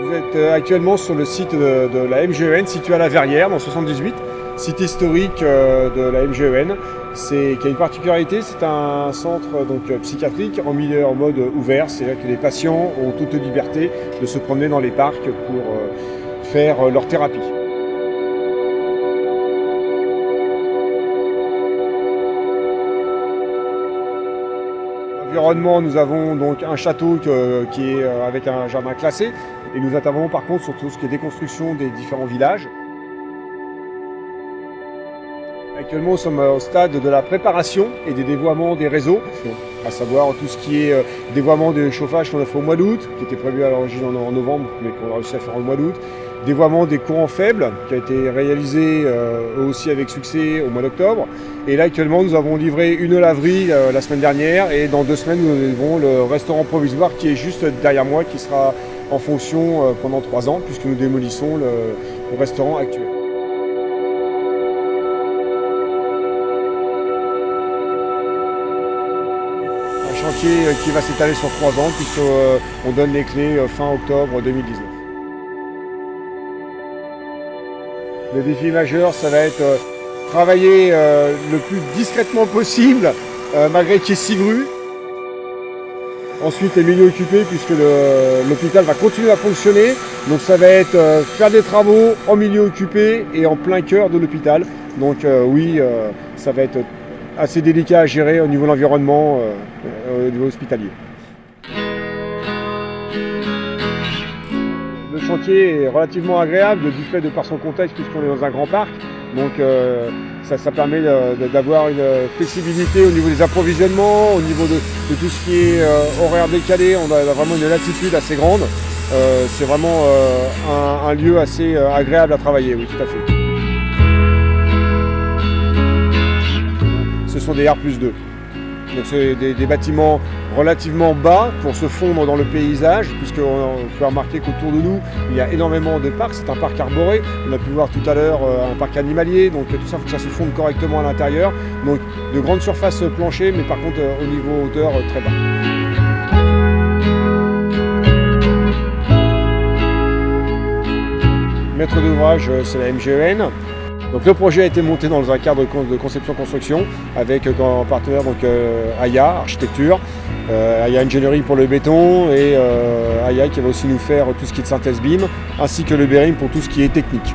Vous êtes actuellement sur le site de la MGEN, situé à la Verrière, dans le 78, site historique de la MGEN. Qui a une particularité, c'est un centre psychiatrique en mode ouvert, c'est-à-dire que les patients ont toute liberté de se promener dans les parcs pour faire leur thérapie. L'environnement, nous avons donc un château qui est avec un jardin classé et nous intervenons par contre sur tout ce qui est déconstruction des différents villages. Actuellement, nous sommes au stade de la préparation et des dévoiements des réseaux, à savoir tout ce qui est dévoiement de chauffage qu'on a fait au mois d'août, qui était prévu à l'origine en novembre, mais qu'on a réussi à faire au mois d'août. Dévoiement des courants faibles, qui a été réalisé aussi avec succès au mois d'octobre. Et là, actuellement, nous avons livré une laverie la semaine dernière, et dans 2 semaines, nous livrons le restaurant provisoire qui est juste derrière moi, qui sera en fonction pendant 3 ans, puisque nous démolissons le restaurant actuel. Un chantier qui va s'étaler sur 3 ans, puisqu'on donne les clés fin octobre 2019. Le défi majeur, ça va être travailler le plus discrètement possible, malgré qu'il y ait 6 grues. Ensuite, les milieux occupés, puisque l'hôpital va continuer à fonctionner. Donc ça va être faire des travaux en milieu occupé et en plein cœur de l'hôpital. Donc oui, ça va être assez délicat à gérer au niveau de l'environnement, au niveau hospitalier. Le chantier est relativement agréable du fait de par son contexte puisqu'on est dans un grand parc. Donc ça permet d'avoir une flexibilité au niveau des approvisionnements, au niveau de tout ce qui est horaire décalé. On a vraiment une latitude assez grande. C'est vraiment un lieu assez agréable à travailler, oui, tout à fait. Ce sont des R+2. Donc c'est des bâtiments relativement bas pour se fondre dans le paysage, puisqu'on peut remarquer qu'autour de nous, il y a énormément de parcs. C'est un parc arboré. On a pu voir tout à l'heure un parc animalier. Donc tout ça, il faut que ça se fonde correctement à l'intérieur. Donc de grandes surfaces planchées, mais par contre au niveau hauteur très bas. Maître d'ouvrage, c'est la MGEN. Donc le projet a été monté dans un cadre de conception-construction avec en partenaire Aya Architecture, Aya Ingénierie pour le béton et Aya qui va aussi nous faire tout ce qui est de synthèse BIM, ainsi que le Bérim pour tout ce qui est technique.